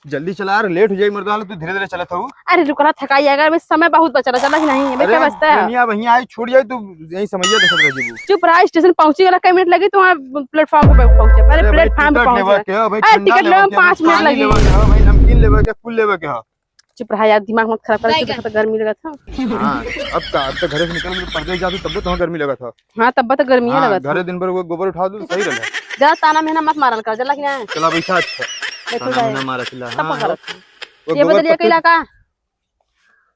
जल्दी चला यार, लेट हो जाएगी मर्दाना, तू धीरे धीरे चलत हो। अरे रुकना, थकाई जाएगा, अभी समय बहुत बचा चला ही नहीं है, क्या बचता है। दुनिया वहीं आई छूट जाए तू यही समझिए देखत रह जीबू। चुप रहा, स्टेशन पहुंची वाला कई मिनट लगी तो वहाँ प्लेटफॉर्म पे पहुंचे। अरे प्लेटफॉर्म पे पहुंचे, टिकट लेवे 5 मिनट लगी भाई, नमकीन लेवे के कुल लेवे के। चुप रहा यार, दिमाग मत खराब कर, तो गर्मी लगा था। हां अब तो घर से निकल के पर्दे जादू तब तो गर्मी लगा था। हां तब तो गर्मी लगा था। घर दिन भर वो गोबर उठा दू सही रहे। ज्यादा ताना मेहना मत मारल कर, चला कि नहीं चला बैठा। अच्छा ताना मेहना मारा चला। हां ये बदलिया के इलाका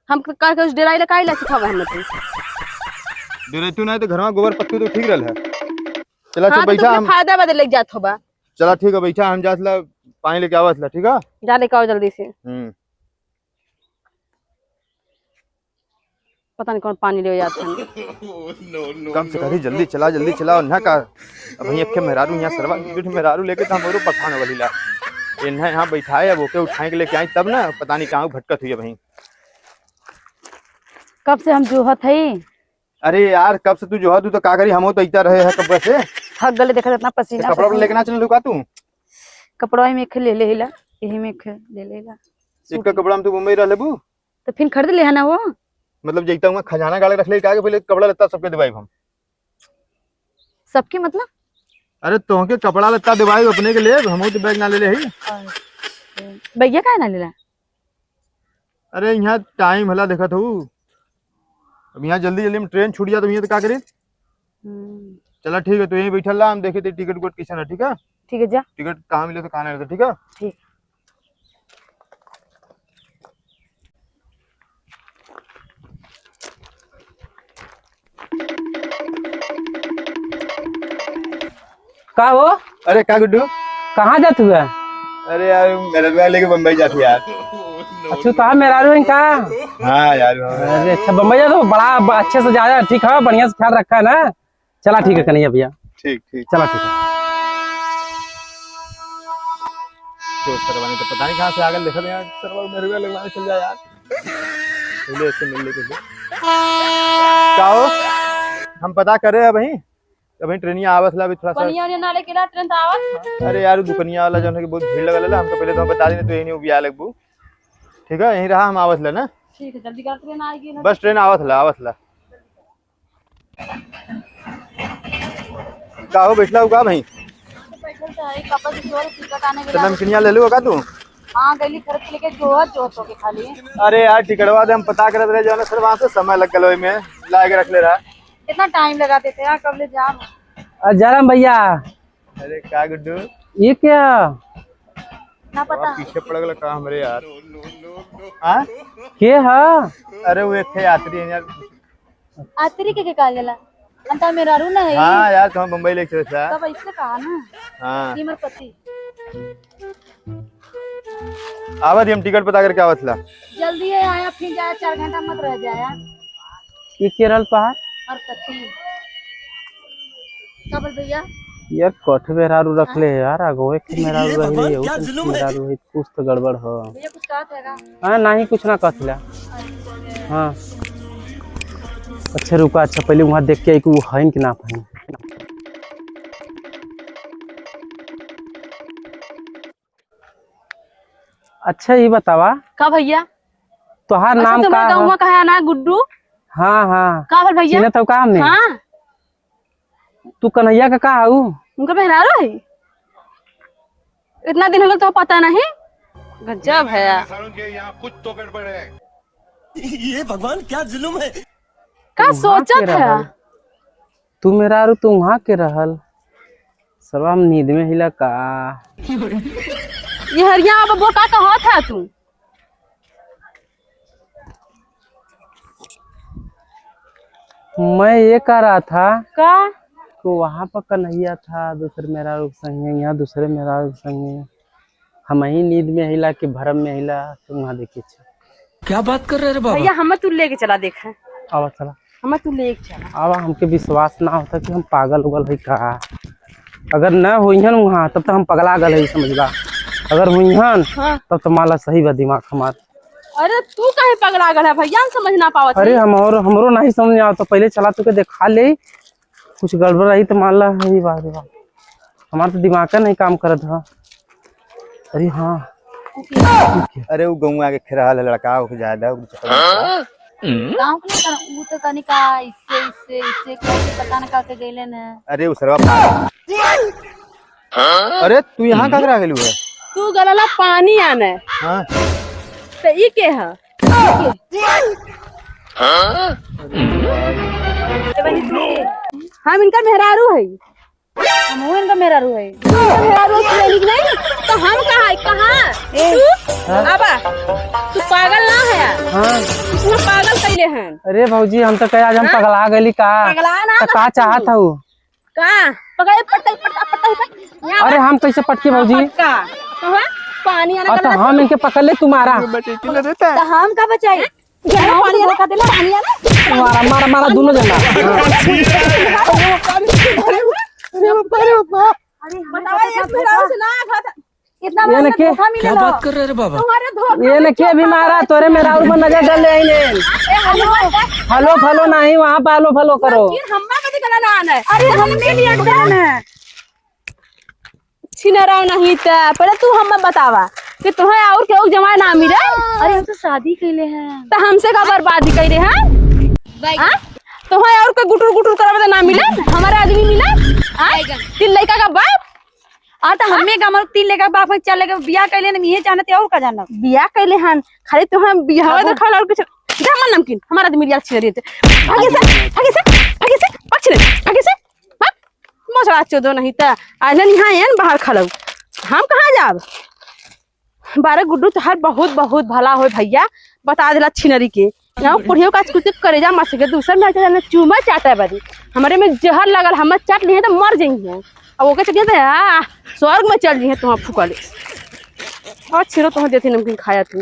हम का कुछ डेरा इलाका इला सिखावा हमने तू डेरे तू नहीं तो घर में गोबर पत्तू तो ठीक रहल है। चला चल बैठा, हम फायदा बदल लग जात होबा। चला ठीक है बैठा, हम जातला पानी लेके आवत ला। ठीक है जा लेके आओ जल्दी से। पता नहीं कौन पानी ले जाता है। कम से करी जल्दी चला ना का। अब यहीं अखे मेहरारू यहाँ सरवा बिठ मेहरारू लेके तो हमरो पठान वाली ला इन्हें यहाँ बैठाए, अब ओके उठाए के लेके आई तब ना पता नहीं कहाँ भटकत हुई है वहीं। कब से हम जोहत है। अरे यार कब से तू जोहत तू तो का करी, हम तो इतना रहे है कब से थक गले, देखा इतना पसीना। कपड़ा लेके ना चल रुका तू, कपड़ा में ले ले हिला, यही में ले लेला। इसका कपड़ा में तू मुंबई रह लेबू तो फिर खरीद ले है ना वो। मतलब जैता हूँ खजाना गाड़े रख ले के पहले कपड़ा लत्ता सबके दिवाई हम सबके मतलब। अरे तो के कपड़ा लत्ता दिवाई अपने के लिए, हम तो बैग ना ले ले ही। भैया का ना लेला। अरे यहाँ टाइम हला देखत हूँ, अब यहाँ जल्दी में ट्रेन छूट जा तो यहाँ तो क्या करी। चला ठीक है, तो यहीं बैठल ला, हम देखे थे टिकट उकट कैसा है। ठीक है ठीक है, जा टिकट कहाँ मिले तो कहाँ नहीं। ठीक है ठीक। का हो? अरे क्या गुड्डू कहाँ जात हुआ? अरे यार मेरा लेके बम्बई जाती यार। अच्छा तो मेहरारू है का? हाँ यार। अरे अच्छा बम्बई जा तो बड़ा अच्छे से जाया। ठीक है, बढ़िया से ख्याल रखा है ना। चला ठीक है कन्हैया भैया। ठीक ठीक चला ठीक है। तो सरवानी तो पता नहीं कहाँ से आगे देखा यार, सरवा मेरे लगवाने चल जाए यार पहले इससे मिलने के लिए। क्या हो हम पता कर रहे हैं भाई, अभी ट्रेनिया आवत ला, अभी थोड़ा सा ना लेके ला ट्रेन आवत। अरे यार दुकनिया वाला जो है कि बहुत भीड़ लगल है, हमको पहले तो बता देने तो यही नहीं बिया लगबू। ठीक है यहीं रहा, हम आवत ला ना। ठीक है जल्दी कर, ट्रेन आएगी ना। बस ट्रेन आवत ला। का हो बैठला हो का भाई? नमकीनिया ले लो का तू? हाँ गली खरीद लेके जोहत होके खाली। अरे यार टिकटवा दे हम पता करत रहे जो सर, वहां से समय लग गलो में ला के रख ले रहा। कितना टाइम लगा देते हैं, कब ले जा जयराम भैया। अरे क्या गुड्डू ये क्या ना पता पीछे पड़ गया का हमरे यार। हाँ के है? अरे वो एक यात्री है यार। आतरी के काल लेला अंता मेरा रू ना है। हाँ यार तुम मुंबई लेके चले तब इससे कहा ना। हाँ ये मेरा पति। आवत हम टिकट पता करके आवत ला। जल्दी है आया, फिर जाया 4 घंटा मत रह जाया। ये केरल पहाड़ और पति क्या बोल भैया यार कठ मेहरारू रख ले यार, अगोए के मेहरारू रही है मेहरारू है, कुछ तो गड़बड़ हो। भैया कुछ कहा था? हाँ नहीं कुछ ना कहला। हाँ अच्छा रुका, अच्छा पहले वहाँ देख के आई कि वो है कि ना है। अच्छा ये बतावा का भैया तोहार नाम का गाँव का है ना गुड्डू? हाँ हाँ का बोल भैया? चिन्ह तो का हमने। हाँ तू कन्हैया का हूँ? उनका मेहरारू है। इतना दिन हो गया तो पता नहीं। गजब है यहाँ, कुछ तो गड़बड़ है। ये भगवान क्या जुल्म है। का सोचत है तू मेहरारू तू वहाँ के रहल सब हम नींद में हिला का। ये हरिया अब वो का कहत है तू? मैं ये कह रहा था का तो वहाँ पर कन्हैया था दूसरे मेहरारू संगे, यहाँ दूसरे मेहरारू संगे, हम ही नींद में हिला कि भरम में हिला तो वहाँ देखे। क्या बात कर रहे हैं बाबा? भैया हमें तू लेके चला, देखा आवा चला हमें तू लेके चला। आवा, हमके विश्वास ना होता कि हम पागल उगल है का। अगर न हुईहन वहाँ तब तो हम पगला गल है समझला, अगर हुईहन हाँ। तब तो माला सही बा दिमाग हमार। अरे तू कहे पगला गल है भैया, हम समझ ना पावत। अरे हमरो नहीं समझ आ तो पहले चला तो के देखा ले, कुछ गड़बड़ रही तो मान ला है बात। हमारा तो दिमाग का नहीं काम करत है। अरे हाँ अरे वो गौवा के खिरहल लड़का हो ज्यादा गाँव के नहीं वो तो कनी का इससे कैसे पता न का के गइले न। अरे उसरवा अरे तू यहाँ का करा गेलू है? तू गलला पानी आने हाँ तो ई के है हम इनका मेहरारू है हम इनका मेरा रू है मेहरारू नहीं तो हम कहाँ तू अबा तू पागल ना है हाँ इतना पागल कैले हैं अरे भौजी हम तो कहे आज हम पगला गली का पगला ना तो का चाहत हूँ का पकड़े पट्टा अरे हम कैसे पटके भौजी का कहाँ पानी आने और तो हम इनके पकड़ ले तुम्हारा तो हम का बचाई पानी आने का दिला पानी आने तुम्हारा मारा मारा दोनों जना बतावा ये मेहरारू से ना था कितना ये न के क्या बात कर रहे रे बाबा? तुम्हारे धोखा ये न के भी मारा तोरे मेरा ऊपर नजर डाल ले हलो फलो नहीं वहाँ पे हलो फलो करो फिर हम्मा कभी गला ना आना है अरे हमने लिया है छिनराव नहीं था पहले तू हमें बतावा कि तुम्हें और केहू जमाए ना मिले अरे हम तो शादी कैले हैं तो हमसे का बर्बादी कर रहे हैं तुम्हें और कोई गुटुर गुटुर करवा ना मिले हमारे आदमी मिले तीन लड़का का बाप आ तो हमें का 3 लेकर बाप चल लेकर बियाह कैले न ये जानते और का जानब बियाह कैले हन खाली तुम्हें बियाह देखा और कुछ जामन नमकीन हमारा आदमी रियल छिन रही थे आगे से मसड़ा चोदो नहीं था आज यहाँ आए बाहर खलो हम कहाँ जाब 12 गुड्डू तोहार बहुत बहुत भला हो भैया बता दिला छिनरी के यहाँ पुढ़ियों का कुछ करे जा मर सके दूसरा में चूमा चाटा है बड़ी हमारे में जहर लगल हम चाट लिए तो मर जाइए अब ओके चलिए स्वर्ग में चल रही है तुम्हारा फूकले और छिरो तुम्हें देती नमकीन खाया तू